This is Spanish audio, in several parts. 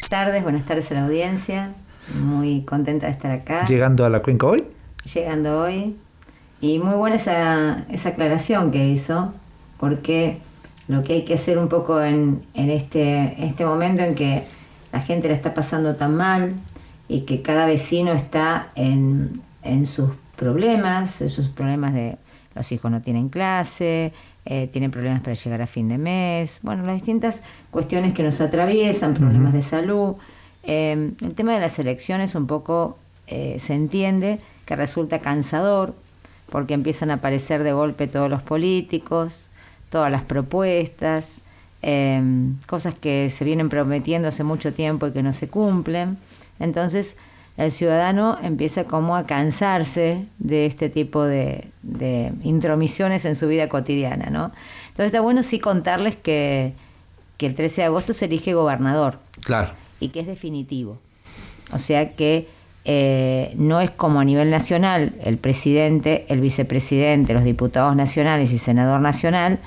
buenas tardes a la audiencia. Muy contenta de estar acá. ¿Llegando a la cuenca hoy? Llegando hoy. Y muy buena esa aclaración que hizo, porque lo que hay que hacer un poco en este momento en que la gente la está pasando tan mal y que cada vecino está en sus problemas de los hijos no tienen clase, tienen problemas para llegar a fin de mes, bueno, las distintas cuestiones que nos atraviesan, problemas de salud. El tema de las elecciones un poco se entiende que resulta cansador, porque empiezan a aparecer de golpe todos los políticos, todas las propuestas, cosas que se vienen prometiendo hace mucho tiempo y que no se cumplen. Entonces el ciudadano empieza como a cansarse de este tipo de intromisiones en su vida cotidiana, ¿no? Entonces está bueno sí contarles que el 13 de agosto se elige gobernador. Claro. Y que es definitivo. O sea que no es como a nivel nacional el presidente, el vicepresidente, los diputados nacionales y senador nacional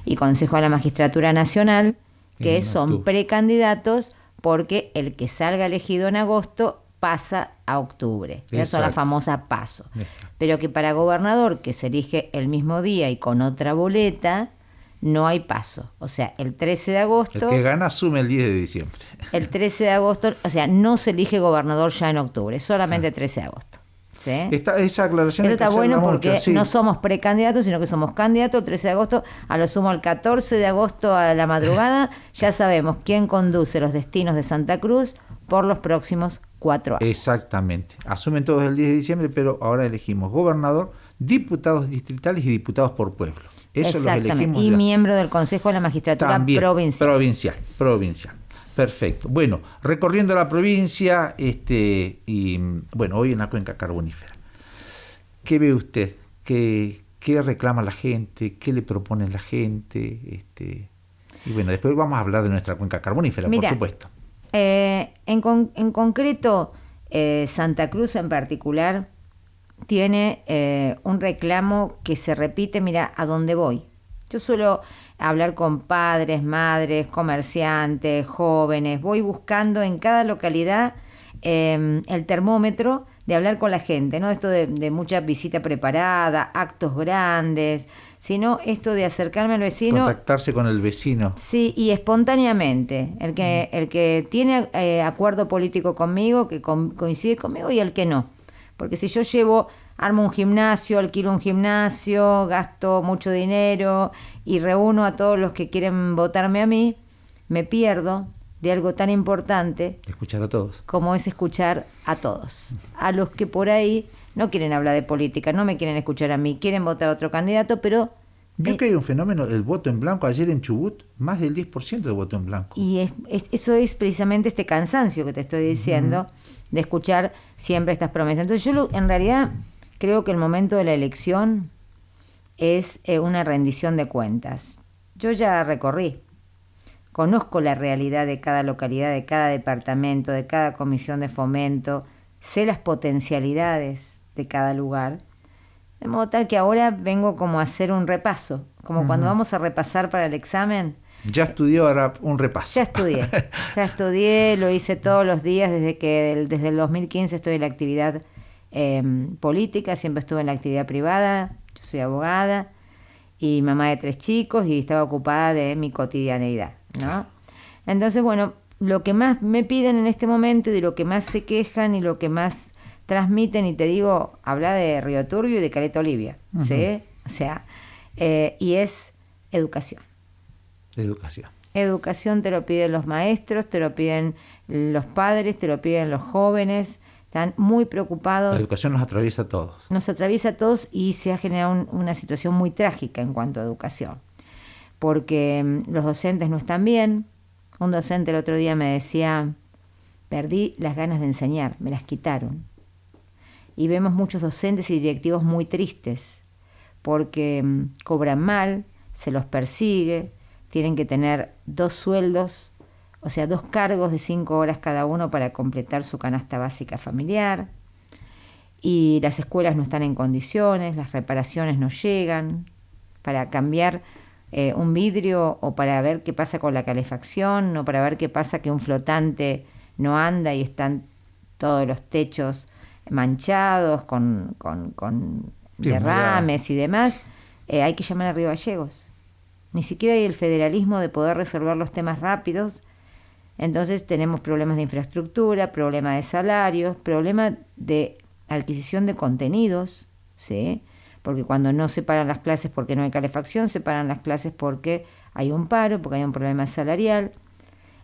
y Consejo de la Magistratura Nacional, que son precandidatos porque el que salga elegido en agosto pasa a octubre. Eso es la famosa PASO. Exacto. Pero que para gobernador, que se elige el mismo día y con otra boleta, no hay paso. O sea, el 13 de agosto... El que gana asume el 10 de diciembre. El 13 de agosto, o sea, no se elige gobernador ya en octubre, solamente el 13 de agosto. ¿Sí? Esa aclaración eso está bueno porque mucho, sí. No somos precandidatos, sino que somos candidatos. El 13 de agosto, a lo sumo el 14 de agosto a la madrugada, ya sabemos quién conduce los destinos de Santa Cruz por los próximos 4 años. Exactamente. Asumen todos el 10 de diciembre, pero ahora elegimos gobernador, diputados distritales y diputados por pueblo. Eso los elegimos y ya. Miembro del Consejo de la Magistratura También, provincial. Provincial. Perfecto. Bueno, recorriendo la provincia, y bueno, hoy en la cuenca carbonífera. ¿Qué ve usted? ¿Qué reclama la gente? ¿Qué le propone la gente? Y bueno, después vamos a hablar de nuestra cuenca carbonífera, por supuesto. En concreto, Santa Cruz en particular tiene un reclamo que se repite, mira, a dónde voy. Yo suelo hablar con padres, madres, comerciantes, jóvenes, voy buscando en cada localidad el termómetro de hablar con la gente, no esto de mucha visita preparada, actos grandes, sino esto de acercarme al vecino. Contactarse con el vecino. Sí, y espontáneamente, el que tiene acuerdo político conmigo, que coincide conmigo, y el que no. Porque si yo armo un gimnasio, alquilo un gimnasio, gasto mucho dinero y reúno a todos los que quieren votarme a mí, me pierdo de algo tan importante. Escuchar a todos. Como es escuchar a todos. A los que por ahí no quieren hablar de política, no me quieren escuchar a mí, quieren votar a otro candidato, pero... Vio que hay un fenómeno, el voto en blanco. Ayer en Chubut, más del 10% de voto en blanco. Y eso es precisamente este cansancio que te estoy diciendo, de escuchar siempre estas promesas. Entonces yo en realidad creo que el momento de la elección es una rendición de cuentas. Yo ya recorrí, conozco la realidad de cada localidad, de cada departamento, de cada comisión de fomento, sé las potencialidades de cada lugar, de modo tal que ahora vengo como a hacer un repaso, como cuando vamos a repasar para el examen. Ya estudió ahora un repaso. Ya estudié, lo hice todos los días desde el 2015 estoy en la actividad política, siempre estuve en la actividad privada, yo soy abogada y mamá de 3 chicos y estaba ocupada de mi cotidianeidad, ¿no? Entonces, bueno, lo que más me piden en este momento y de lo que más se quejan y lo que más transmiten, y te digo, habla de Río Turbio y de Caleta Olivia, ¿sí? O sea, y es educación. Educación te lo piden los maestros, te lo piden los padres, te lo piden los jóvenes, están muy preocupados. La educación nos atraviesa a todos. Nos atraviesa a todos y se ha generado una situación muy trágica en cuanto a educación, porque los docentes no están bien. Un docente el otro día me decía, perdí las ganas de enseñar, me las quitaron. Y vemos muchos docentes y directivos muy tristes, porque cobran mal, se los persigue, tienen que tener 2 sueldos, o sea, 2 cargos de 5 horas cada uno para completar su canasta básica familiar. Y las escuelas no están en condiciones, las reparaciones no llegan para cambiar un vidrio o para ver qué pasa con la calefacción o para ver qué pasa que un flotante no anda y están todos los techos manchados con derrames y demás, hay que llamar a Río Gallegos. Ni siquiera hay el federalismo de poder resolver los temas rápidos. Entonces tenemos problemas de infraestructura, problemas de salarios, problemas de adquisición de contenidos, ¿sí? Porque cuando no se paran las clases porque no hay calefacción, se paran las clases porque hay un paro, porque hay un problema salarial,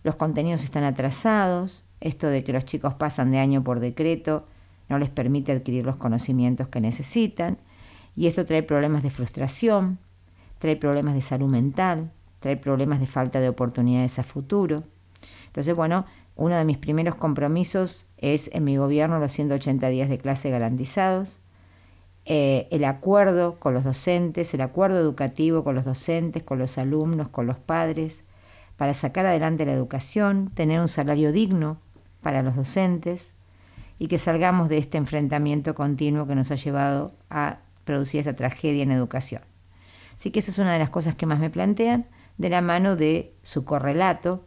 los contenidos están atrasados, esto de que los chicos pasan de año por decreto no les permite adquirir los conocimientos que necesitan, y esto trae problemas de frustración, trae problemas de salud mental, trae problemas de falta de oportunidades a futuro. Entonces, bueno, uno de mis primeros compromisos es en mi gobierno los 180 días de clase garantizados, el acuerdo con los docentes, el acuerdo educativo con los docentes, con los alumnos, con los padres, para sacar adelante la educación, tener un salario digno para los docentes y que salgamos de este enfrentamiento continuo que nos ha llevado a producir esa tragedia en educación. Así que esa es una de las cosas que más me plantean, de la mano de su correlato,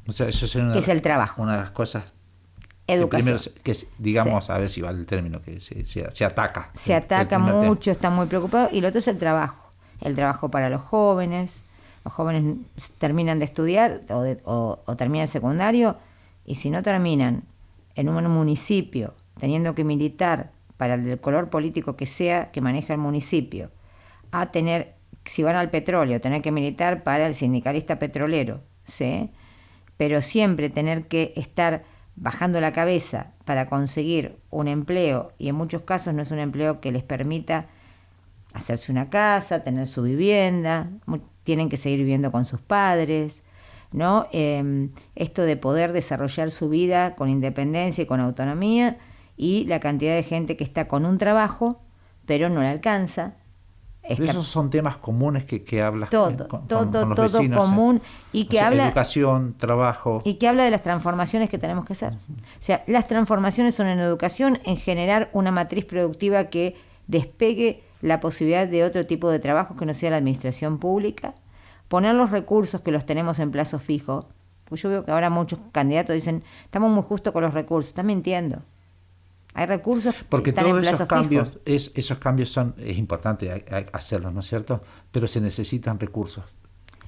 O sea, eso que es el trabajo. Una de las cosas Educación. que digamos, Sí. a ver si vale el término, que se ataca. Se El ataca primer tema. mucho, está muy preocupado. Y lo otro es el trabajo para los jóvenes. Los jóvenes terminan de estudiar o terminan el secundario, y si no terminan en un municipio teniendo que militar para el color político que sea que maneja el municipio, a tener, si van al petróleo, tener que militar para el sindicalista petrolero, ¿sí? Pero siempre tener que estar bajando la cabeza para conseguir un empleo, y en muchos casos no es un empleo que les permita hacerse una casa, tener su vivienda, tienen que seguir viviendo con sus padres, ¿no? Esto de poder desarrollar su vida con independencia y con autonomía, y la cantidad de gente que está con un trabajo, pero no le alcanza. Esos son temas comunes que hablas todo con los vecinos, común, y que habla educación, trabajo. y que habla de las transformaciones que tenemos que hacer. O sea, las transformaciones son en educación, en generar una matriz productiva que despegue la posibilidad de otro tipo de trabajo que no sea la administración pública, poner los recursos que los tenemos en plazo fijo. Pues yo veo que ahora muchos candidatos dicen, estamos muy justos con los recursos. Están mintiendo. Hay recursos Porque que están en todos plazo esos cambios, fijo. esos cambios es importante hay hacerlos, ¿no es cierto? Pero se necesitan recursos.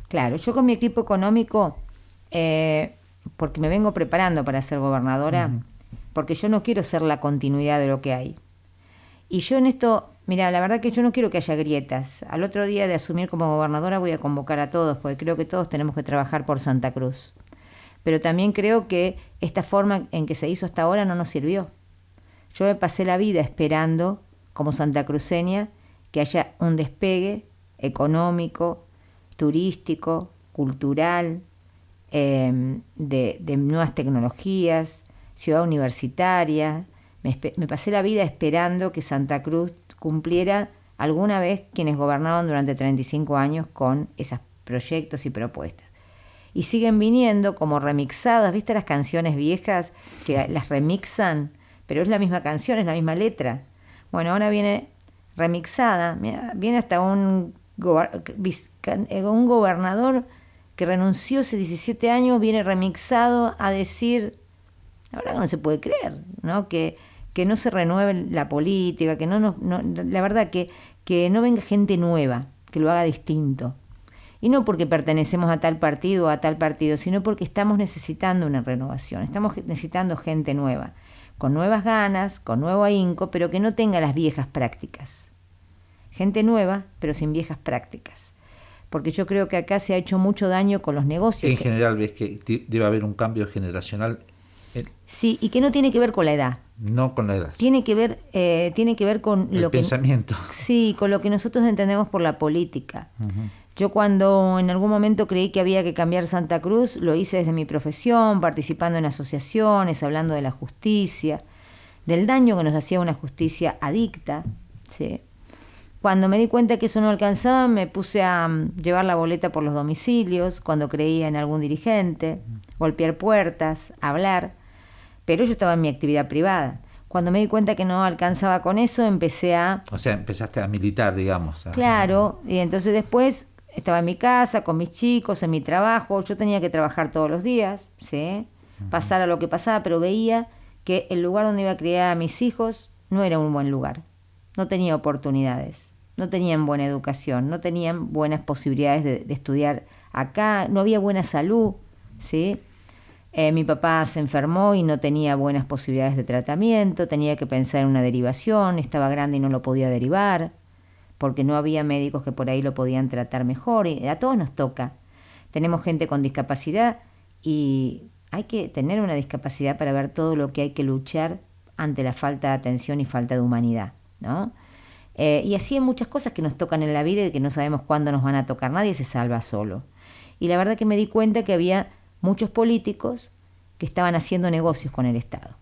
Claro, yo con mi equipo económico, porque me vengo preparando para ser gobernadora, porque yo no quiero ser la continuidad de lo que hay. Y yo en esto, mira, la verdad que yo no quiero que haya grietas. Al otro día de asumir como gobernadora voy a convocar a todos, porque creo que todos tenemos que trabajar por Santa Cruz. Pero también creo que esta forma en que se hizo hasta ahora no nos sirvió. Yo me pasé la vida esperando, como santacruceña, que haya un despegue económico, turístico, cultural, de nuevas tecnologías, ciudad universitaria. Me pasé la vida esperando que Santa Cruz cumpliera alguna vez quienes gobernaron durante 35 años con esos proyectos y propuestas. Y siguen viniendo como remixadas, ¿viste las canciones viejas que las remixan? Pero es la misma canción, es la misma letra. Bueno, ahora viene remixada, viene hasta un gobernador que renunció hace 17 años, viene remixado a decir, la verdad que no se puede creer, ¿no? Que no se renueve la política, que la verdad que no venga gente nueva, que lo haga distinto. Y no porque pertenecemos a tal partido o a tal partido, sino porque estamos necesitando una renovación, estamos necesitando gente nueva, con nuevas ganas, con nuevo ahínco, pero que no tenga las viejas prácticas. Gente nueva, pero sin viejas prácticas. Porque yo creo que acá se ha hecho mucho daño con los negocios. En general ves que debe haber un cambio generacional. Sí, y que no tiene que ver con la edad. No con la edad. Tiene que ver con el lo pensamiento. Sí, con lo que nosotros entendemos por la política. Uh-huh. Yo cuando en algún momento creí que había que cambiar Santa Cruz, lo hice desde mi profesión, participando en asociaciones, hablando de la justicia, del daño que nos hacía una justicia adicta, ¿sí? Cuando me di cuenta que eso no alcanzaba, me puse a llevar la boleta por los domicilios, cuando creía en algún dirigente, golpear puertas, hablar, pero yo estaba en mi actividad privada. Cuando me di cuenta que no alcanzaba con eso, empecé a... O sea, empezaste a militar, digamos. Claro, y entonces después estaba en mi casa, con mis chicos, en mi trabajo. Yo tenía que trabajar todos los días, ¿sí? pasara lo que pasara, pero veía que el lugar donde iba a criar a mis hijos no era un buen lugar. No tenía oportunidades, no tenían buena educación, no tenían buenas posibilidades de estudiar acá, no había buena salud, ¿sí? Mi papá se enfermó y no tenía buenas posibilidades de tratamiento, tenía que pensar en una derivación, estaba grande y no lo podía derivar, porque no había médicos que por ahí lo podían tratar mejor, y a todos nos toca. Tenemos gente con discapacidad y hay que tener una discapacidad para ver todo lo que hay que luchar ante la falta de atención y falta de humanidad, ¿no? Y así hay muchas cosas que nos tocan en la vida y que no sabemos cuándo nos van a tocar. Nadie se salva solo. Y la verdad que me di cuenta que había muchos políticos que estaban haciendo negocios con el Estado.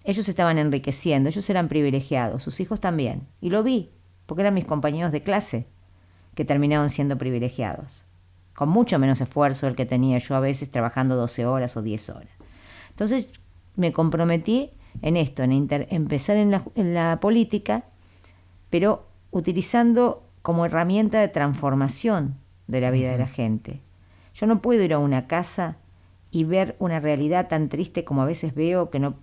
Ellos estaban enriqueciendo, ellos eran privilegiados, sus hijos también. Y lo vi, porque eran mis compañeros de clase que terminaron siendo privilegiados, con mucho menos esfuerzo del que tenía yo a veces trabajando 12 horas o 10 horas. Entonces me comprometí en esto, en empezar en la política, pero utilizando como herramienta de transformación de la vida de la gente. Yo no puedo ir a una casa y ver una realidad tan triste como a veces veo, que no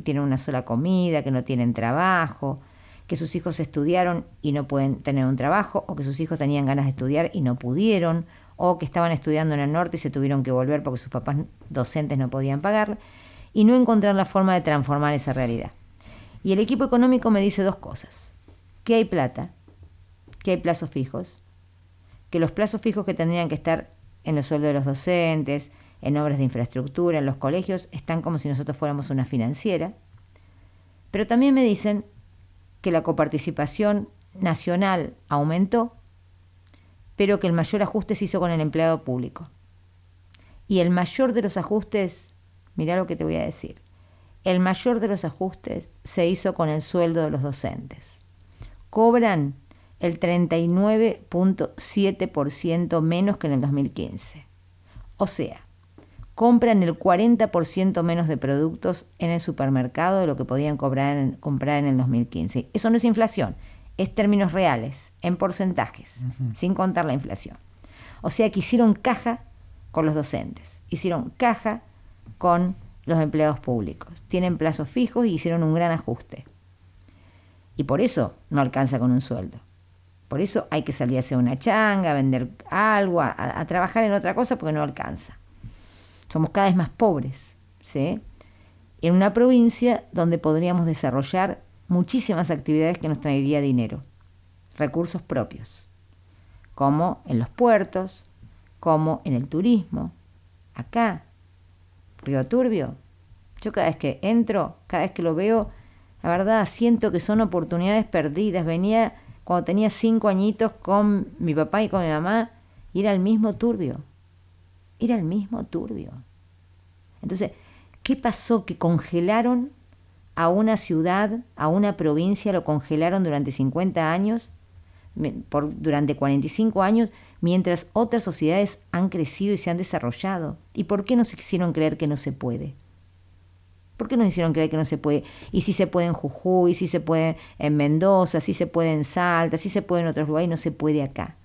tienen una sola comida, que no tienen trabajo, que sus hijos estudiaron y no pueden tener un trabajo, o que sus hijos tenían ganas de estudiar y no pudieron, o que estaban estudiando en el norte y se tuvieron que volver porque sus papás docentes no podían pagar, y no encontrar la forma de transformar esa realidad. Y el equipo económico me dice dos cosas: que hay plata, que hay plazos fijos, que los plazos fijos que tendrían que estar en los sueldos de los docentes, en obras de infraestructura, en los colegios, están como si nosotros fuéramos una financiera. Pero también me dicen que la coparticipación nacional aumentó, pero que el mayor ajuste se hizo con el empleado público. Y el mayor de los ajustes, mirá lo que te voy a decir, el mayor de los ajustes se hizo con el sueldo de los docentes. Cobran el 39.7% menos que en el 2015. O sea, compran el 40% menos de productos en el supermercado de lo que podían comprar en el 2015. Eso no es inflación, es términos reales, en porcentajes, sin contar la inflación. O sea que hicieron caja con los docentes, hicieron caja con los empleados públicos. Tienen plazos fijos y hicieron un gran ajuste. Y por eso no alcanza con un sueldo. Por eso hay que salir a hacer una changa, a vender algo, a trabajar en otra cosa porque no alcanza. Somos cada vez más pobres, ¿sí? En una provincia donde podríamos desarrollar muchísimas actividades que nos traería dinero, recursos propios, como en los puertos, como en el turismo. Acá, Río Turbio, yo cada vez que entro, cada vez que lo veo, la verdad siento que son oportunidades perdidas. Venía cuando tenía 5 añitos con mi papá y con mi mamá, y era el mismo Turbio. Era el mismo Turbio. Entonces, ¿qué pasó? Que congelaron a una ciudad, a una provincia, lo congelaron durante 50 años, durante 45 años, mientras otras sociedades han crecido y se han desarrollado. ¿Y por qué nos hicieron creer que no se puede? ¿Por qué nos hicieron creer que no se puede? Y sí se puede en Jujuy, sí se puede en Mendoza, sí se puede en Salta, sí se puede en otros lugares y no se puede acá.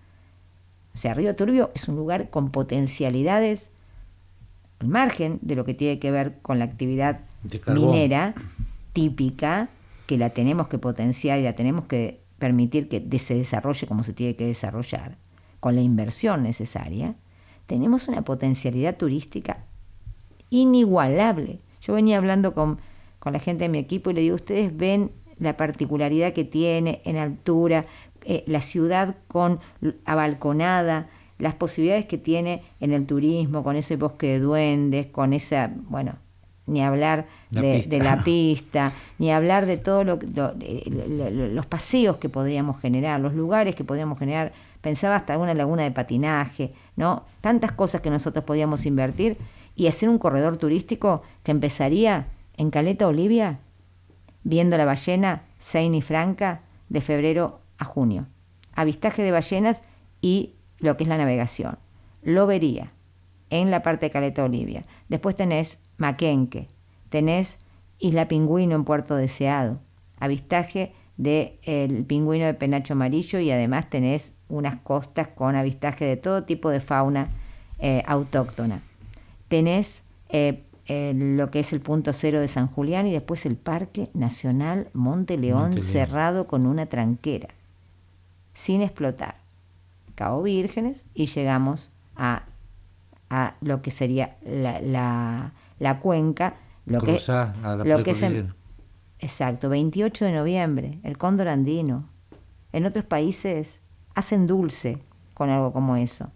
O sea, Río Turbio es un lugar con potencialidades al margen de lo que tiene que ver con la actividad minera típica, que la tenemos que potenciar y la tenemos que permitir que se desarrolle como se tiene que desarrollar, con la inversión necesaria. Tenemos una potencialidad turística inigualable. Yo venía hablando con la gente de mi equipo y le digo, ustedes ven la particularidad que tiene en altura, la ciudad con abalconada, las posibilidades que tiene en el turismo, con ese bosque de duendes, con esa, bueno, ni hablar de la pista, ni hablar de todos los paseos que podríamos generar, los lugares que podríamos generar. Pensaba hasta una laguna de patinaje, ¿no? Tantas cosas que nosotros podíamos invertir y hacer un corredor turístico que empezaría en Caleta Olivia, viendo la ballena Seine y Franca de febrero a junio. Avistaje de ballenas y lo que es la navegación. Lo vería en la parte de Caleta Olivia. Después tenés Maquenque, tenés Isla Pingüino en Puerto Deseado, avistaje del pingüino de penacho amarillo y además tenés unas costas con avistaje de todo tipo de fauna autóctona. Tenés lo que es el punto cero de San Julián y después el Parque Nacional Monte León cerrado con una tranquera, sin explotar. Cabo Vírgenes y llegamos a lo que sería la cuenca, lo que es exacto, 28 de noviembre, el cóndor andino. En otros países hacen dulce con algo como eso,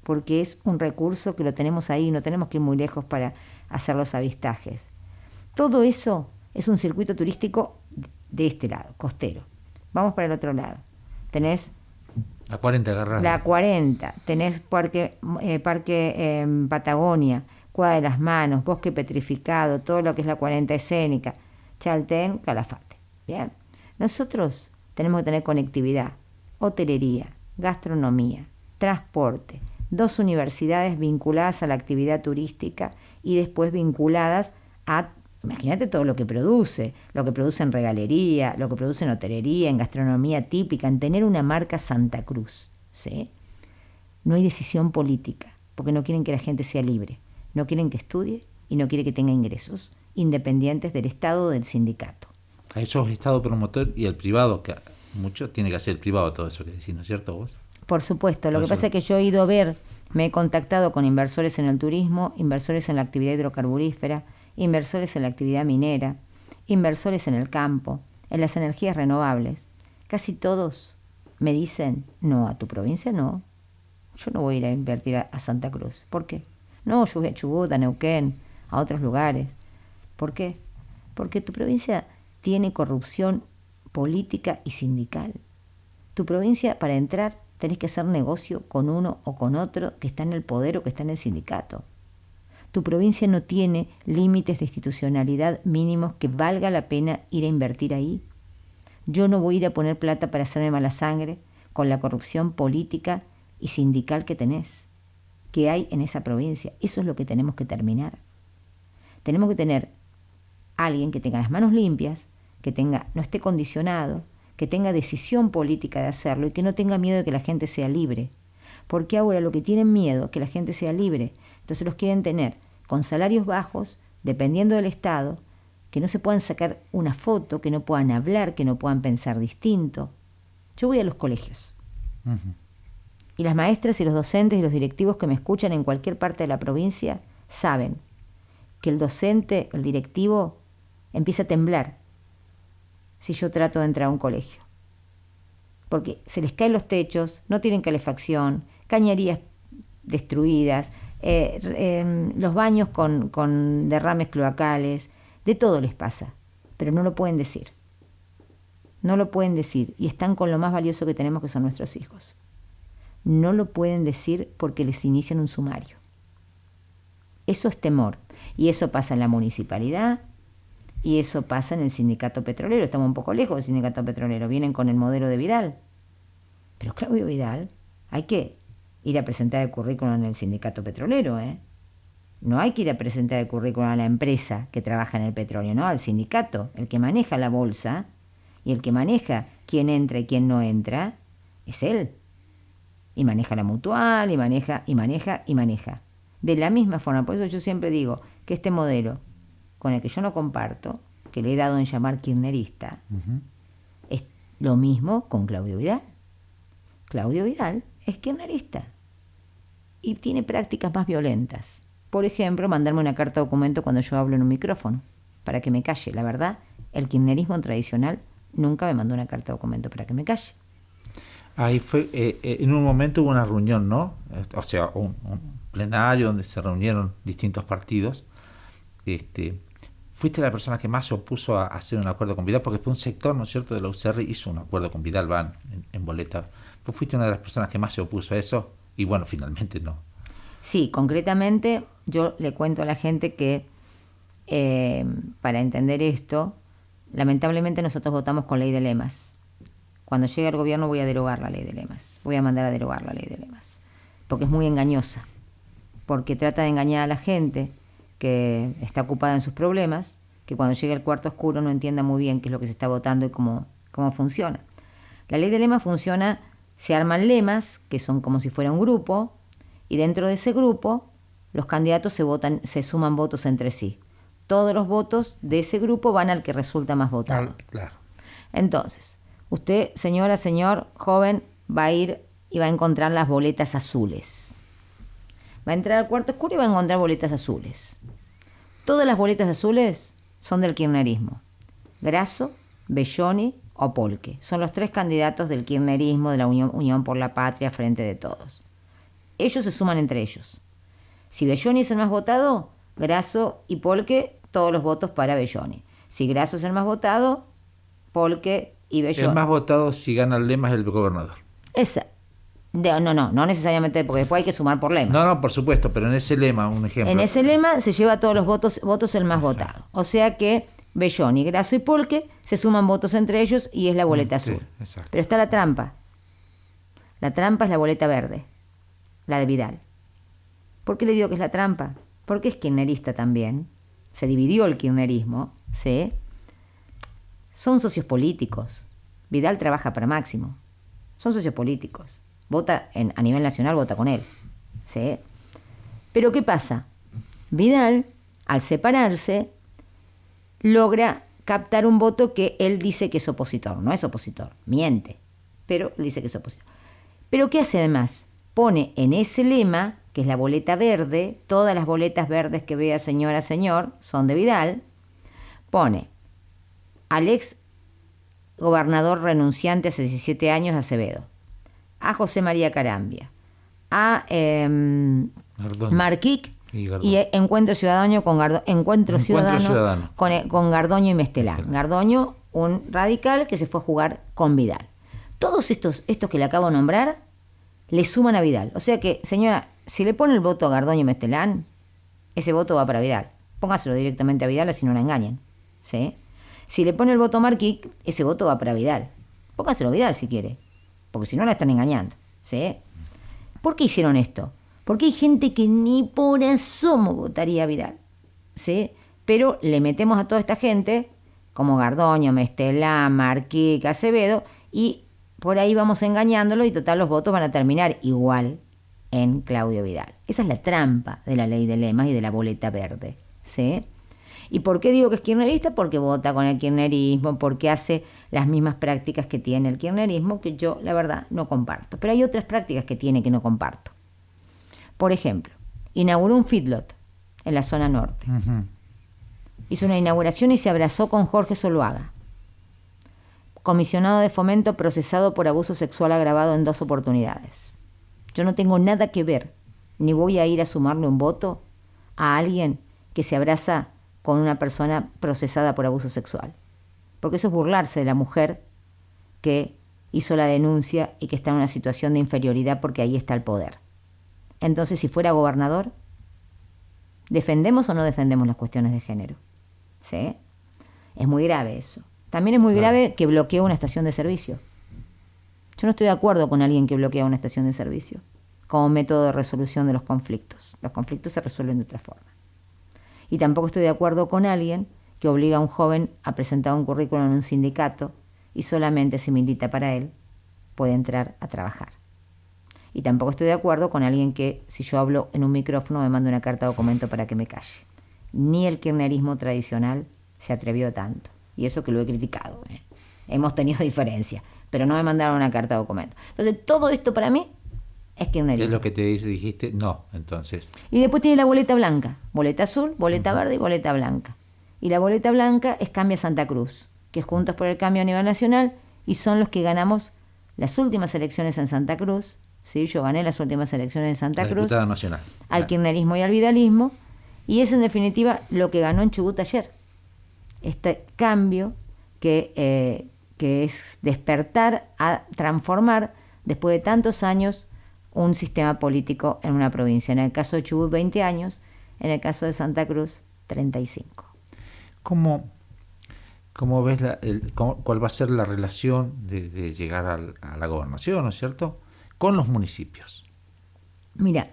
porque es un recurso que lo tenemos ahí, no tenemos que ir muy lejos para hacer los avistajes. Todo eso es un circuito turístico de este lado, costero. Vamos para el otro lado. Tenés la 40 agarrada. La 40, tenés Parque Patagonia, Cueva de las Manos, Bosque Petrificado, todo lo que es la 40 escénica, Chaltén, Calafate. Bien, nosotros tenemos que tener conectividad, hotelería, gastronomía, transporte, 2 universidades vinculadas a la actividad turística y después vinculadas a, imagínate todo lo que produce en regalería, lo que produce en hotelería, en gastronomía típica, en tener una marca Santa Cruz, ¿sí? No hay decisión política, porque no quieren que la gente sea libre, no quieren que estudie y no quieren que tenga ingresos independientes del Estado o del sindicato. A esos Estado promotor y el privado, que mucho tiene que hacer el privado todo eso que decís, ¿no es cierto vos? Por supuesto, lo que pasa es que yo he ido a ver, me he contactado con inversores en el turismo, inversores en la actividad hidrocarburífera, inversores en la actividad minera, inversores en el campo, en las energías renovables. Casi todos me dicen, no, a tu provincia no. Yo no voy a ir a invertir a Santa Cruz. ¿Por qué? No, yo voy a Chubut, a Neuquén, a otros lugares. ¿Por qué? Porque tu provincia tiene corrupción política y sindical. Tu provincia, para entrar, tenés que hacer negocio con uno o con otro que está en el poder o que está en el sindicato. Tu provincia no tiene límites de institucionalidad mínimos que valga la pena ir a invertir ahí. Yo no voy a ir a poner plata para hacerme mala sangre con la corrupción política y sindical que tenés, que hay en esa provincia. Eso es lo que tenemos que terminar. Tenemos que tener alguien que tenga las manos limpias, que no esté condicionado, que tenga decisión política de hacerlo y que no tenga miedo de que la gente sea libre. Porque ahora lo que tienen miedo es que la gente sea libre. Entonces los quieren tener con salarios bajos, dependiendo del Estado, que no se puedan sacar una foto, que no puedan hablar, que no puedan pensar distinto. Yo voy a los colegios. Uh-huh. Y las maestras y los docentes y los directivos que me escuchan en cualquier parte de la provincia saben que el docente, el directivo, empieza a temblar si yo trato de entrar a un colegio. Porque se les caen los techos, no tienen calefacción, cañerías destruidas, los baños con derrames cloacales, de todo les pasa, pero no lo pueden decir. No lo pueden decir y están con lo más valioso que tenemos, que son nuestros hijos. No lo pueden decir porque les inician un sumario. Eso es temor y eso pasa en la municipalidad y eso pasa en el sindicato petrolero. Estamos un poco lejos del sindicato petrolero, vienen con el modelo de Vidal. Pero Claudio Vidal, hay que ir a presentar el currículum en el sindicato petrolero, ¿eh? No hay que ir a presentar el currículum a la empresa que trabaja en el petróleo, no, al sindicato. El que maneja la bolsa y el que maneja quién entra y quién no entra es él. Y maneja la mutual, y maneja. De la misma forma, por eso yo siempre digo que este modelo, con el que yo no comparto, que le he dado en llamar kirchnerista, uh-huh, es lo mismo con Claudio Vidal. Claudio Vidal es kirchnerista y tiene prácticas más violentas. Por ejemplo, mandarme una carta documento cuando yo hablo en un micrófono, para que me calle. La verdad, el kirchnerismo tradicional nunca me mandó una carta documento para que me calle. Ahí fue, en un momento hubo una reunión, ¿no? O sea, un plenario donde se reunieron distintos partidos. Fuiste la persona que más se opuso a hacer un acuerdo con Vidal, porque fue un sector, ¿no es cierto?, de la UCR hizo un acuerdo con Vidal, van en boleta. Pues fuiste una de las personas que más se opuso a eso y bueno, finalmente no. Sí, concretamente yo le cuento a la gente que para entender esto, lamentablemente nosotros votamos con ley de lemas. Cuando llegue al gobierno voy a derogar la ley de lemas, voy a mandar a derogar la ley de lemas, porque es muy engañosa, porque trata de engañar a la gente que está ocupada en sus problemas, que cuando llegue al cuarto oscuro no entienda muy bien qué es lo que se está votando y cómo funciona. La ley de lemas funciona, se arman lemas, que son como si fuera un grupo, y dentro de ese grupo los candidatos se suman votos entre sí. Todos los votos de ese grupo van al que resulta más votado. Claro. Entonces, usted, señora, señor, joven, va a ir y va a encontrar las boletas azules. Va a entrar al cuarto oscuro y va a encontrar boletas azules. Todas las boletas azules son del kirchnerismo. Grasso, Belloni o Polque. Son los 3 candidatos del kirchnerismo, de la Unión por la Patria, Frente de Todos. Ellos se suman entre ellos. Si Belloni es el más votado, Grasso y Polque, todos los votos para Belloni. Si Grasso es el más votado, Polque y Belloni. El más votado, si gana el lema, es el gobernador. No necesariamente, porque después hay que sumar por lema. No, por supuesto, pero en ese lema, un ejemplo. En ese lema se lleva todos los votos el más votado. O sea que Belloni, Grasso y Polque se suman votos entre ellos y es la boleta azul. Sí, pero está la trampa. La trampa es la boleta verde, la de Vidal. ¿Por qué le digo que es la trampa? Porque es kirchnerista también. Se dividió el kirchnerismo, ¿sí? Son socios políticos. Vidal trabaja para Máximo. Son socios políticos. A nivel nacional vota con él, ¿sí? Pero ¿qué pasa? Vidal, al separarse, logra captar un voto que él dice que es opositor. No es opositor, miente, pero dice que es opositor. ¿Pero qué hace además? Pone en ese lema, que es la boleta verde, todas las boletas verdes que vea señora, señor, son de Vidal, pone al ex gobernador renunciante hace 17 años, Acevedo, a José María Carambia, a Marquic y Encuentro Ciudadano con con Gardoño y Mestelán. Gardoño, un radical que se fue a jugar con Vidal. Todos estos que le acabo de nombrar le suman a Vidal. O sea que, señora, si le pone el voto a Gardoño y Mestelán, ese voto va para Vidal. Póngaselo directamente a Vidal, así no la engañen, ¿sí? Si le pone el voto a Marquic, ese voto va para Vidal. Póngaselo a Vidal si quiere, porque si no la están engañando, ¿sí? ¿Por qué hicieron esto? Porque hay gente que ni por asomo votaría a Vidal, ¿sí? Pero le metemos a toda esta gente, como Gardoño, Mestelán, Marquic, Acevedo, y por ahí vamos engañándolo y total los votos van a terminar igual en Claudio Vidal. Esa es la trampa de la ley de lemas y de la boleta verde, ¿sí? ¿Y por qué digo que es kirchnerista? Porque vota con el kirchnerismo, porque hace las mismas prácticas que tiene el kirchnerismo, que yo, la verdad, no comparto. Pero hay otras prácticas que tiene que no comparto. Por ejemplo, inauguró un feedlot en la zona norte. Uh-huh. Hizo una inauguración y se abrazó con Jorge Zuluaga, comisionado de fomento procesado por abuso sexual agravado en 2 oportunidades. Yo no tengo nada que ver, ni voy a ir a sumarle un voto a alguien que se abraza con una persona procesada por abuso sexual. Porque eso es burlarse de la mujer que hizo la denuncia y que está en una situación de inferioridad porque ahí está el poder. Entonces, si fuera gobernador, ¿defendemos o no defendemos las cuestiones de género? ¿Sí? Es muy grave eso. También es muy grave que bloquee una estación de servicio. Yo no estoy de acuerdo con alguien que bloquea una estación de servicio como método de resolución de los conflictos. Los conflictos se resuelven de otra forma. Y tampoco estoy de acuerdo con alguien que obliga a un joven a presentar un currículum en un sindicato y solamente si milita para él puede entrar a trabajar. Y tampoco estoy de acuerdo con alguien que, si yo hablo en un micrófono, me manda una carta de documento para que me calle. Ni el kirchnerismo tradicional se atrevió tanto. Y eso que lo he criticado. Hemos tenido diferencias, pero no me mandaron una carta de documento. Entonces, todo esto para mí es kirchnerismo. ¿Qué es lo que te dijiste? No, entonces. Y después tiene la boleta blanca. Boleta azul, boleta verde y boleta blanca. Y la boleta blanca es Cambia Santa Cruz, que es Juntos por el Cambio a nivel nacional, y son los que ganamos las últimas elecciones en Santa Cruz. Sí, yo gané las últimas elecciones en Santa Cruz. Diputada nacional. Al kirchnerismo y al vidalismo. Y es en definitiva lo que ganó en Chubut ayer. Este cambio que es despertar a transformar, después de tantos años, un sistema político en una provincia. En el caso de Chubut, 20 años. En el caso de Santa Cruz, 35. ¿Cómo ves cuál va a ser la relación de llegar a la gobernación, ¿no es cierto?, con los municipios? Mira,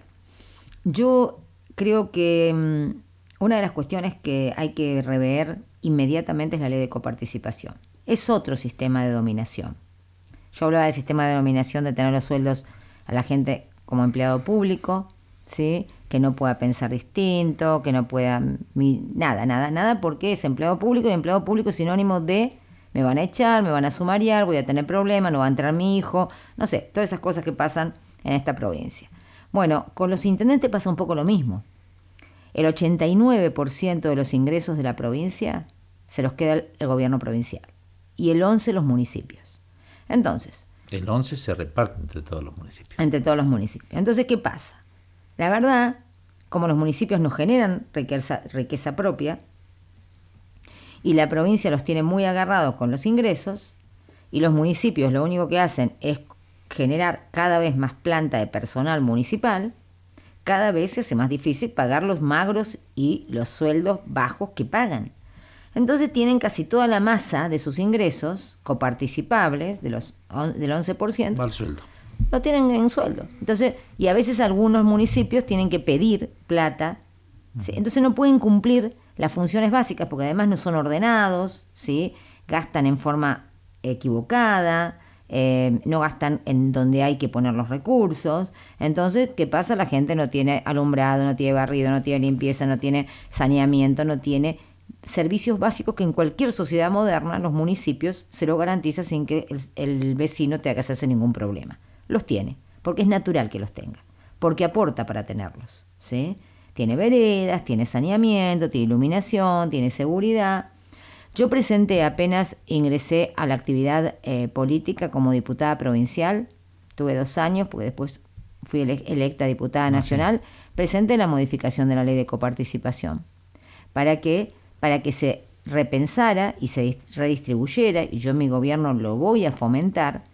yo creo que una de las cuestiones que hay que rever inmediatamente es la ley de coparticipación. Es otro sistema de dominación. Yo hablaba del sistema de dominación de tener los sueldos a la gente como empleado público, ¿sí?, que no pueda pensar distinto, que no pueda nada, porque es empleado público, y empleado público es sinónimo de me van a echar, me van a sumariar, voy a tener problemas, no va a entrar mi hijo, no sé, todas esas cosas que pasan en esta provincia. Bueno, con los intendentes pasa un poco lo mismo. El 89% de los ingresos de la provincia se los queda el gobierno provincial y el 11% los municipios. Entonces, el 11 se reparte entre todos los municipios. Entre todos los municipios. Entonces, ¿qué pasa? La verdad, como los municipios no generan riqueza propia y la provincia los tiene muy agarrados con los ingresos, y los municipios lo único que hacen es generar cada vez más planta de personal municipal, cada vez se hace más difícil pagar los magros y los sueldos bajos que pagan. Entonces tienen casi toda la masa de sus ingresos coparticipables del 11%. Va al sueldo. Lo tienen en sueldo. Entonces, y a veces algunos municipios tienen que pedir plata, ¿sí? Entonces no pueden cumplir las funciones básicas porque además no son ordenados, ¿sí? Gastan en forma equivocada, no gastan en donde hay que poner los recursos. Entonces, ¿qué pasa? La gente no tiene alumbrado, no tiene barrido, no tiene limpieza, no tiene saneamiento, no tiene servicios básicos que en cualquier sociedad moderna los municipios se lo garantiza sin que el vecino tenga que hacerse ningún problema. Los tiene, porque es natural que los tenga, porque aporta para tenerlos, ¿sí? Tiene veredas, tiene saneamiento, tiene iluminación, tiene seguridad. Yo presenté, apenas ingresé a la actividad política como diputada provincial, tuve 2 años, porque después fui electa diputada nacional, presenté la modificación de la ley de coparticipación, para que se repensara y se redistribuyera, y yo en mi gobierno lo voy a fomentar,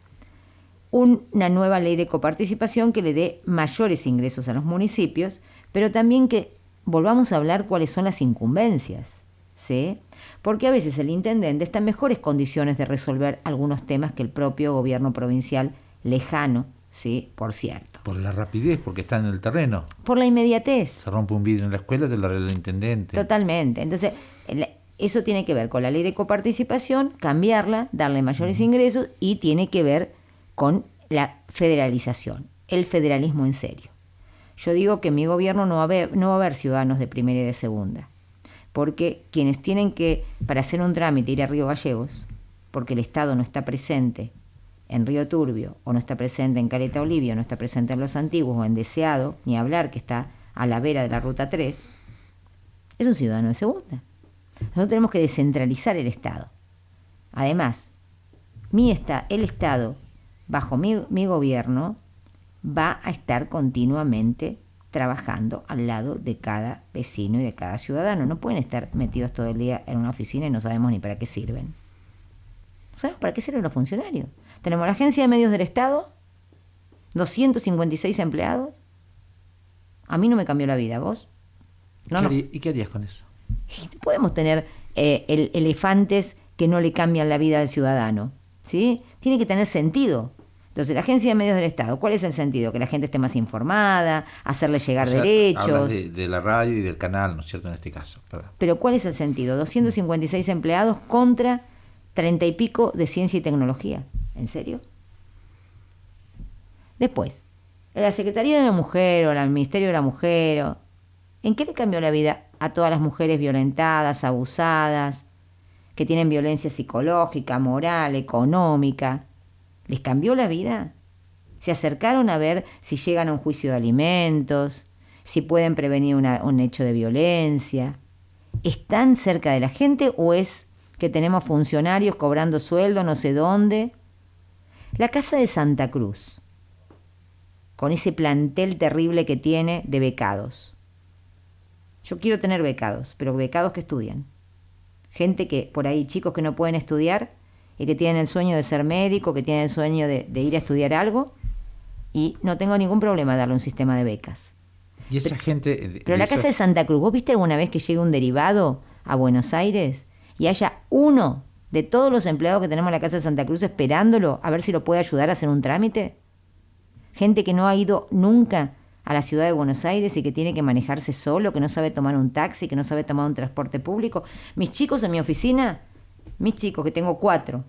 una nueva ley de coparticipación que le dé mayores ingresos a los municipios, pero también que volvamos a hablar cuáles son las incumbencias, ¿sí? Porque a veces el intendente está en mejores condiciones de resolver algunos temas que el propio gobierno provincial lejano, ¿sí? Por cierto. Por la rapidez, porque está en el terreno. Por la inmediatez. Se rompe un vidrio en la escuela, te lo arregla el intendente. Totalmente. Entonces, eso tiene que ver con la ley de coparticipación, cambiarla, darle mayores ingresos, y tiene que ver con la federalización, el federalismo en serio. Yo digo que en mi gobierno no va a haber ciudadanos de primera y de segunda, porque quienes tienen que, para hacer un trámite, ir a Río Gallegos, porque el Estado no está presente en Río Turbio, o no está presente en Caleta Olivia, o no está presente en Los Antiguos, o en Deseado, ni hablar que está a la vera de la Ruta 3, es un ciudadano de segunda. Nosotros tenemos que descentralizar el Estado. Además, el Estado, bajo mi gobierno, va a estar continuamente trabajando al lado de cada vecino y de cada ciudadano. No pueden estar metidos todo el día en una oficina y no sabemos ni para qué sirven. No sabemos para qué sirven los funcionarios. Tenemos la Agencia de Medios del Estado, 256 empleados. A mí no me cambió la vida, ¿vos? No. ¿Y qué harías con eso? No podemos tener elefantes que no le cambian la vida al ciudadano, ¿sí? Tiene que tener sentido. Entonces, la Agencia de Medios del Estado, ¿cuál es el sentido? Que la gente esté más informada, hacerle llegar derechos. Hablas de la radio y del canal, ¿no es cierto?, en este caso. ¿Verdad? Pero ¿cuál es el sentido? 256 empleados contra 30 y pico de ciencia y tecnología. ¿En serio? Después, la Secretaría de la Mujer o el Ministerio de la Mujer, ¿en qué le cambió la vida a todas las mujeres violentadas, abusadas, que tienen violencia psicológica, moral, económica? ¿Les cambió la vida? ¿Se acercaron a ver si llegan a un juicio de alimentos, si pueden prevenir un hecho de violencia? ¿Están cerca de la gente o es que tenemos funcionarios cobrando sueldo no sé dónde? La Casa de Santa Cruz, con ese plantel terrible que tiene de becados. Yo quiero tener becados, pero becados que estudian. Gente que, por ahí, chicos que no pueden estudiar y que tienen el sueño de ser médico, que tienen el sueño de ir a estudiar algo, y no tengo ningún problema de darle un sistema de becas. Y esa gente... Pero la Casa de Santa Cruz, ¿vos viste alguna vez que llegue un derivado a Buenos Aires y haya uno de todos los empleados que tenemos en la Casa de Santa Cruz esperándolo a ver si lo puede ayudar a hacer un trámite? Gente que no ha ido nunca a la ciudad de Buenos Aires y que tiene que manejarse solo, que no sabe tomar un taxi, que no sabe tomar un transporte público. Mis chicos en mi oficina, mis chicos, que tengo 4,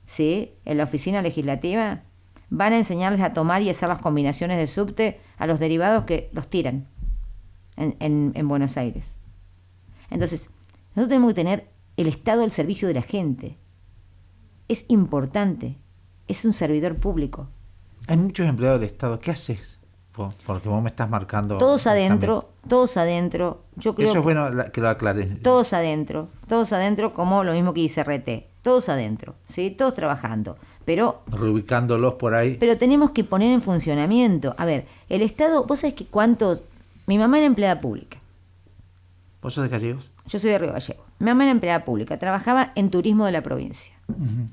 ¿sí?, en la oficina legislativa, van a enseñarles a tomar y hacer las combinaciones de subte a los derivados que los tiran. en Buenos Aires. Entonces, nosotros tenemos que tener el Estado al servicio de la gente. Es importante, es un servidor público. Hay muchos empleados del Estado, ¿qué haces? Porque vos me estás marcando... Todos adentro, yo creo... Eso es bueno que lo aclares. Todos adentro, como lo mismo que dice RT, todos adentro, ¿sí? Todos trabajando, pero... Reubicándolos por ahí. Pero tenemos que poner en funcionamiento. A ver, el Estado, vos sabés que cuántos... Mi mamá era empleada pública. ¿Vos sos de Gallegos? Yo soy de Río Gallegos. Mi mamá era empleada pública, trabajaba en turismo de la provincia. Uh-huh.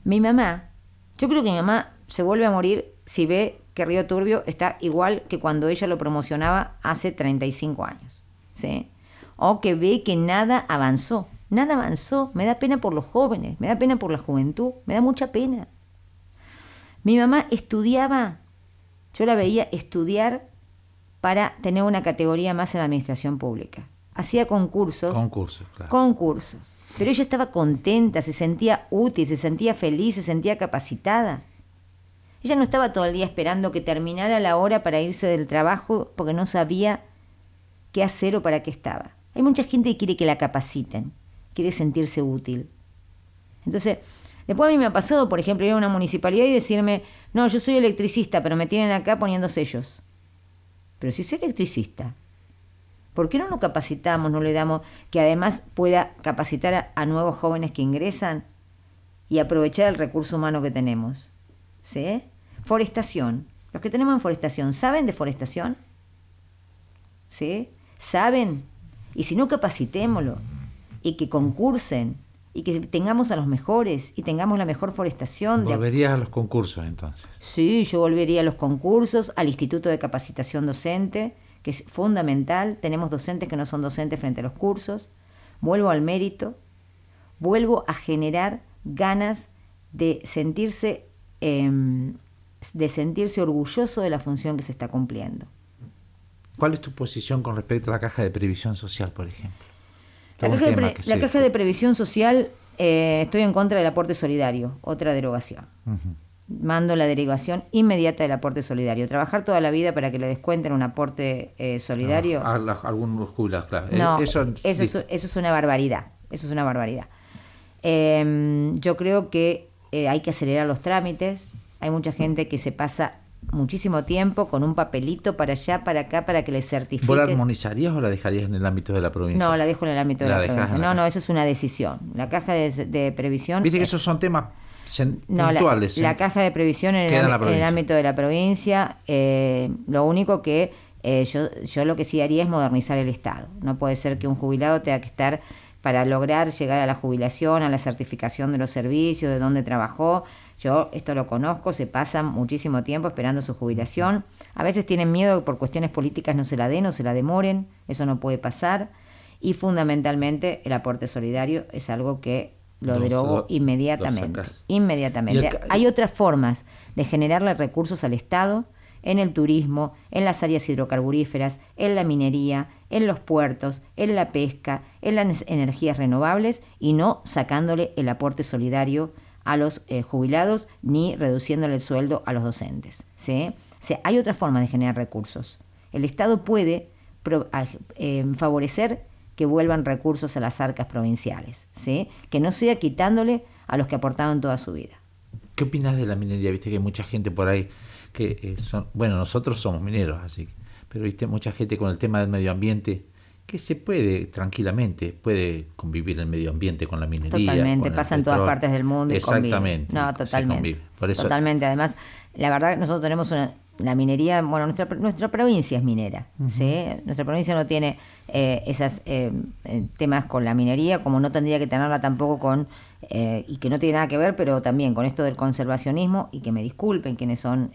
Mi mamá, yo creo que mi mamá se vuelve a morir si ve que Río Turbio está igual que cuando ella lo promocionaba hace 35 años, ¿sí? O que ve que nada avanzó, me da pena por los jóvenes, me da pena por la juventud, me da mucha pena. Mi mamá estudiaba, yo la veía estudiar para tener una categoría más en la administración pública. Hacía concursos, pero ella estaba contenta, se sentía útil, se sentía feliz, se sentía capacitada. Ella no estaba todo el día esperando que terminara la hora para irse del trabajo porque no sabía qué hacer o para qué estaba. Hay mucha gente que quiere que la capaciten, quiere sentirse útil. Entonces, después a mí me ha pasado, por ejemplo, ir a una municipalidad y decirme, no, yo soy electricista, pero me tienen acá poniendo sellos. Pero si soy electricista, ¿por qué no nos capacitamos, no le damos que además pueda capacitar a nuevos jóvenes que ingresan y aprovechar el recurso humano que tenemos? ¿Sí? Forestación. Los que tenemos en forestación, ¿saben de forestación? ¿Sí? ¿Saben? Y si no, capacitémoslo. Y que concursen. Y que tengamos a los mejores. Y tengamos la mejor forestación. ¿Volverías a los concursos entonces? Sí, yo volvería a los concursos, al Instituto de Capacitación Docente, que es fundamental. Tenemos docentes que no son docentes frente a los cursos. Vuelvo al mérito. Vuelvo a generar ganas de sentirse orgulloso de la función que se está cumpliendo. ¿Cuál es tu posición con respecto a la Caja de Previsión Social, por ejemplo? La Caja de Previsión Social, estoy en contra del aporte solidario, otra derogación. Uh-huh. Mando la derogación inmediata del aporte solidario. Trabajar toda la vida para que le descuenten un aporte solidario. No, algunos jubilados, claro. No, eso es una barbaridad. Eso es una barbaridad. Yo creo que hay que acelerar los trámites. Hay mucha gente que se pasa muchísimo tiempo con un papelito para allá, para acá, para que le certifiquen. ¿Vos la armonizarías o la dejarías en el ámbito de la provincia? No, la dejo en el ámbito de la provincia. No, eso es una decisión. La caja de previsión... Viste que esos son temas puntuales. La caja de previsión en el ámbito de la provincia, lo único que yo lo que sí haría es modernizar el Estado. No puede ser que un jubilado tenga que estar... para lograr llegar a la jubilación, a la certificación de los servicios, de dónde trabajó. Yo esto lo conozco, se pasan muchísimo tiempo esperando su jubilación. A veces tienen miedo que por cuestiones políticas no se la den o se la demoren. Eso no puede pasar. Y fundamentalmente el aporte solidario es algo que lo derogo inmediatamente. Hay otras formas de generarle recursos al Estado en el turismo, en las áreas hidrocarburíferas, en la minería, en los puertos, en la pesca, en las energías renovables y no sacándole el aporte solidario a los jubilados ni reduciéndole el sueldo a los docentes, ¿sí? O sea, hay otra forma de generar recursos. El Estado puede favorecer que vuelvan recursos a las arcas provinciales, ¿sí? Que no sea quitándole a los que aportaron toda su vida. ¿Qué opinas de la minería? Viste que hay mucha gente por ahí que nosotros somos mineros, así, pero viste mucha gente con el tema del medio ambiente que se puede convivir el medio ambiente con la minería. Totalmente, pasa en todas partes del mundo y exactamente, convive. No, totalmente. Por eso, totalmente. Además, la verdad, nosotros tenemos la minería, bueno, nuestra provincia es minera, uh-huh. ¿Sí? Nuestra provincia no tiene esos temas con la minería, como no tendría que tenerla tampoco con, y que no tiene nada que ver, pero también con esto del conservacionismo, y que me disculpen quienes son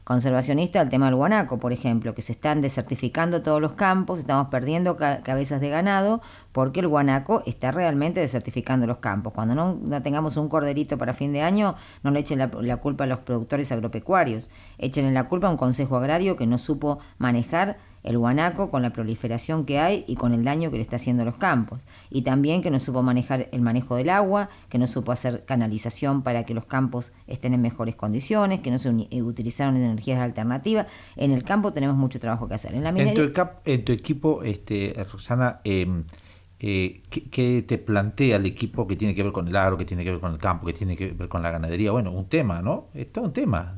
conservacionistas, el tema del guanaco, por ejemplo, que se están desertificando todos los campos, estamos perdiendo cabezas de ganado, porque el guanaco está realmente desertificando los campos. Cuando no tengamos un corderito para fin de año, no le echen la culpa a los productores agropecuarios, echen la culpa a un consejo agrario que no supo manejar el guanaco con la proliferación que hay y con el daño que le está haciendo a los campos. Y también que no supo manejar el manejo del agua, que no supo hacer canalización para que los campos estén en mejores condiciones, que no se utilizaron energías alternativas. En el campo tenemos mucho trabajo que hacer. En la minería, en tu equipo, Roxana, ¿qué te plantea el equipo que tiene que ver con el agro, que tiene que ver con el campo, que tiene que ver con la ganadería? Bueno, un tema, ¿no? Es todo un tema,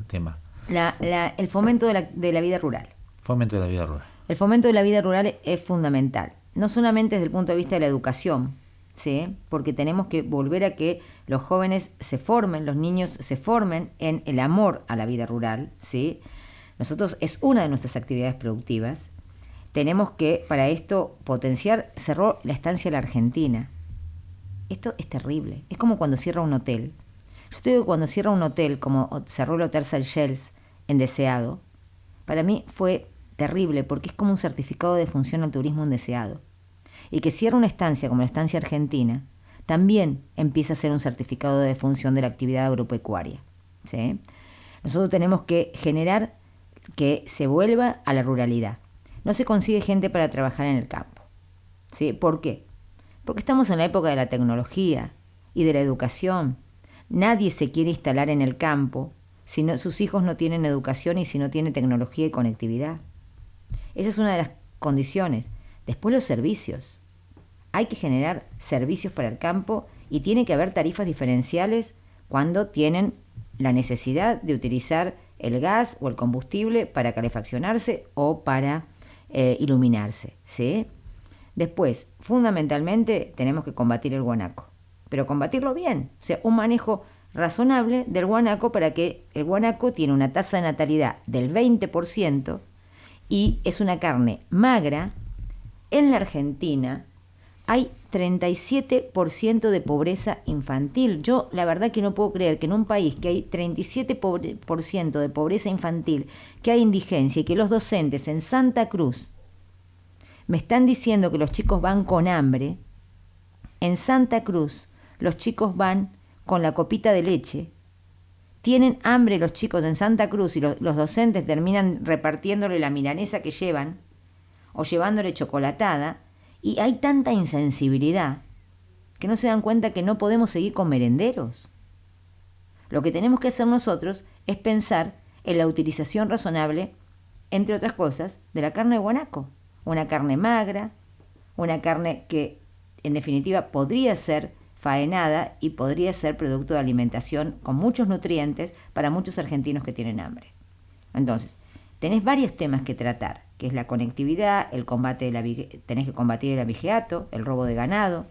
el fomento de la vida rural. Fomento de la vida rural. El fomento de la vida rural es fundamental, no solamente desde el punto de vista de la educación, ¿sí? Porque tenemos que volver a que los jóvenes se formen, los niños se formen en el amor a la vida rural, ¿sí? Nosotros es una de nuestras actividades productivas. Tenemos que, para esto, potenciar. Cerró la estancia de la Argentina. Esto es terrible. Es como cuando cierra un hotel. Yo te digo que cuando cierra un hotel, como cerró el Hotel Seychelles en Deseado, para mí fue terrible, porque es como un certificado de función al turismo indeseado. Y que cierra una estancia como la estancia argentina, también empieza a ser un certificado de defunción de la actividad agropecuaria, ¿sí? Nosotros tenemos que generar que se vuelva a la ruralidad. No se consigue gente para trabajar en el campo, ¿sí? ¿Por qué? Porque estamos en la época de la tecnología y de la educación. Nadie se quiere instalar en el campo si sus hijos no tienen educación y si no tienen tecnología y conectividad. Esa es una de las condiciones. Después los servicios. Hay que generar servicios para el campo y tiene que haber tarifas diferenciales cuando tienen la necesidad de utilizar el gas o el combustible para calefaccionarse o para iluminarse, ¿sí? Después, fundamentalmente, tenemos que combatir el guanaco, pero combatirlo bien, o sea, un manejo razonable del guanaco, para que el guanaco tiene una tasa de natalidad del 20% y es una carne magra. En la Argentina hay 37% de pobreza infantil. Yo la verdad que no puedo creer que en un país que hay 37% de pobreza infantil, que hay indigencia y que los docentes en Santa Cruz me están diciendo que los chicos van con hambre. En Santa Cruz los chicos van con la copita de leche. Tienen hambre los chicos en Santa Cruz y los docentes terminan repartiéndole la milanesa que llevan o llevándole chocolatada. Y hay tanta insensibilidad que no se dan cuenta que no podemos seguir con merenderos. Lo que tenemos que hacer nosotros es pensar en la utilización razonable, entre otras cosas, de la carne de guanaco. Una carne magra, una carne que en definitiva podría ser faenada y podría ser producto de alimentación con muchos nutrientes para muchos argentinos que tienen hambre. Entonces, tenés varios temas que tratar, que es la conectividad, el combate tenés que combatir el abigeato, el robo de ganado,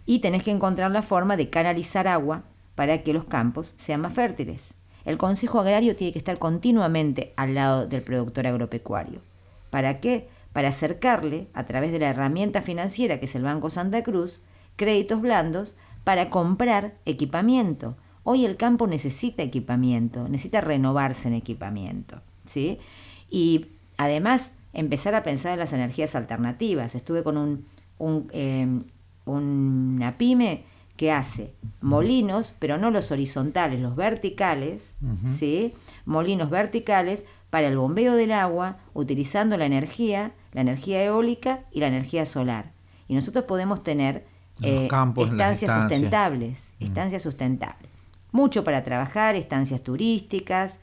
y tenés que encontrar la forma de canalizar agua para que los campos sean más fértiles. El Consejo Agrario tiene que estar continuamente al lado del productor agropecuario. ¿Para qué? Para acercarle, a través de la herramienta financiera que es el Banco Santa Cruz, créditos blandos para comprar equipamiento. Hoy el campo necesita equipamiento, necesita renovarse en equipamiento, ¿sí? Y además empezar a pensar en las energías alternativas. Estuve con una pyme que hace molinos, pero no los horizontales, los verticales, ¿sí? Molinos verticales para el bombeo del agua, utilizando la energía eólica y la energía solar. Y nosotros podemos tener estancias sustentables, estancias sustentables. Mucho para trabajar, estancias turísticas,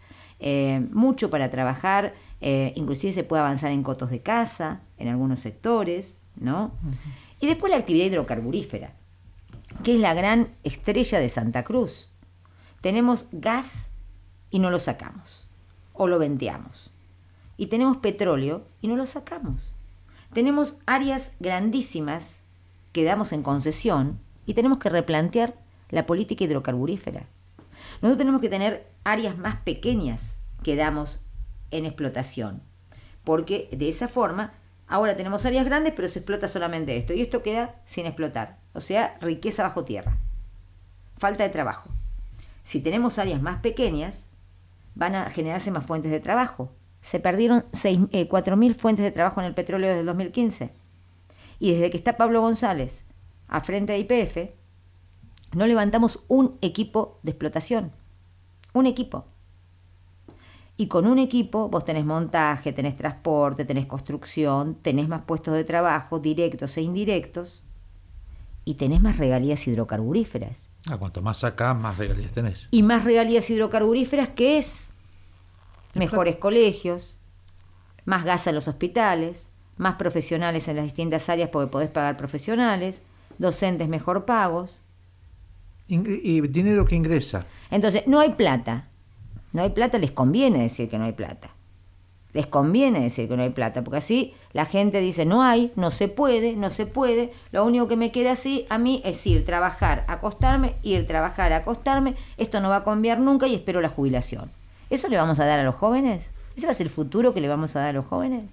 mucho para trabajar, inclusive se puede avanzar en cotos de caza, en algunos sectores, ¿no? Y después la actividad hidrocarburífera, que es la gran estrella de Santa Cruz. Tenemos gas y no lo sacamos, o lo venteamos. Y tenemos petróleo y no lo sacamos. Tenemos áreas grandísimas que damos en concesión y tenemos que replantear la política hidrocarburífera. Nosotros tenemos que tener áreas más pequeñas que damos en explotación, porque de esa forma ahora tenemos áreas grandes pero se explota solamente esto y esto queda sin explotar, o sea, riqueza bajo tierra, falta de trabajo. Si tenemos áreas más pequeñas van a generarse más fuentes de trabajo. Se perdieron 4.000 fuentes de trabajo en el petróleo desde el 2015. Y desde que está Pablo González a frente de YPF, no levantamos un equipo de explotación. Un equipo. Y con un equipo vos tenés montaje, tenés transporte, tenés construcción, tenés más puestos de trabajo, directos e indirectos, y tenés más regalías hidrocarburíferas. Cuanto más sacás, más regalías tenés. Y más regalías hidrocarburíferas, ¿qué es? Mejores colegios, más gas a los hospitales, más profesionales en las distintas áreas porque podés pagar profesionales, docentes mejor pagos. Y dinero que ingresa. Entonces, no hay plata. No hay plata, les conviene decir que no hay plata. Les conviene decir que no hay plata, porque así la gente dice, no hay, no se puede, no se puede. Lo único que me queda así a mí es ir, trabajar, acostarme, ir, trabajar, acostarme. Esto no va a cambiar nunca y espero la jubilación. ¿Eso le vamos a dar a los jóvenes? ¿Ese va a ser el futuro que le vamos a dar a los jóvenes?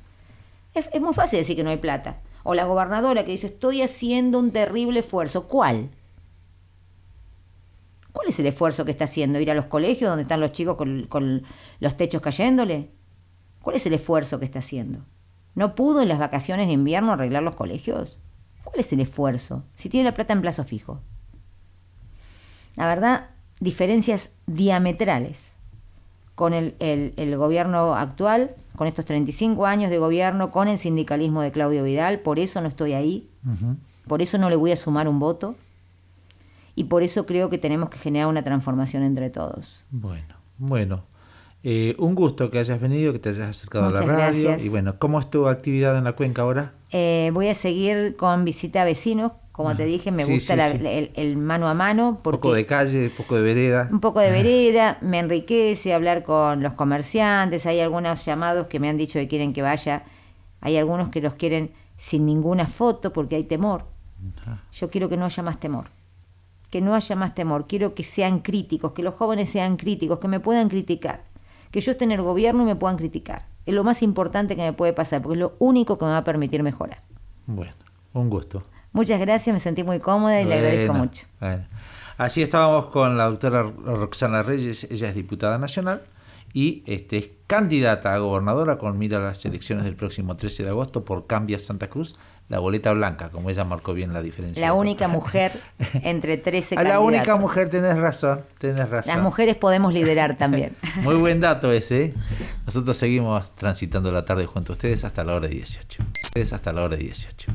Es muy fácil decir que no hay plata. O la gobernadora que dice, estoy haciendo un terrible esfuerzo. ¿Cuál? ¿Cuál es el esfuerzo que está haciendo? ¿Ir a los colegios donde están los chicos con los techos cayéndole? ¿Cuál es el esfuerzo que está haciendo? ¿No pudo en las vacaciones de invierno arreglar los colegios? ¿Cuál es el esfuerzo? Si tiene la plata en plazo fijo. La verdad, diferencias diametrales con el gobierno actual, con estos 35 años de gobierno, con el sindicalismo de Claudio Vidal. Por eso no estoy ahí. Por eso no le voy a sumar un voto. Y por eso creo que tenemos que generar una transformación entre todos. Bueno. Un gusto que hayas venido, que te hayas acercado Muchas a la radio. gracias. Y bueno, ¿cómo es tu actividad en la cuenca ahora? Voy a seguir con visita a vecinos. Como te dije, me gusta el mano a mano. Un poco de calle, un poco de vereda. Un poco de vereda, me enriquece hablar con los comerciantes. Hay algunos llamados que me han dicho que quieren que vaya. Hay algunos que los quieren sin ninguna foto porque hay temor. Yo quiero que no haya más temor. Que no haya más temor. Quiero que sean críticos, que los jóvenes sean críticos, que me puedan criticar. Que yo esté en el gobierno y me puedan criticar. Es lo más importante que me puede pasar, porque es lo único que me va a permitir mejorar. Bueno, un gusto. Muchas gracias, me sentí muy cómoda y le agradezco mucho. Allí estábamos con la doctora Roxana Reyes, ella es diputada nacional y es candidata a gobernadora con mira a las elecciones del próximo 13 de agosto por Cambia Santa Cruz, la boleta blanca, como ella marcó bien la diferencia. La única mujer entre 13 candidatos. La única mujer, tenés razón. Las mujeres podemos liderar también. Muy buen dato ese. Nosotros seguimos transitando la tarde junto a ustedes hasta la hora 18. Hasta la hora 18.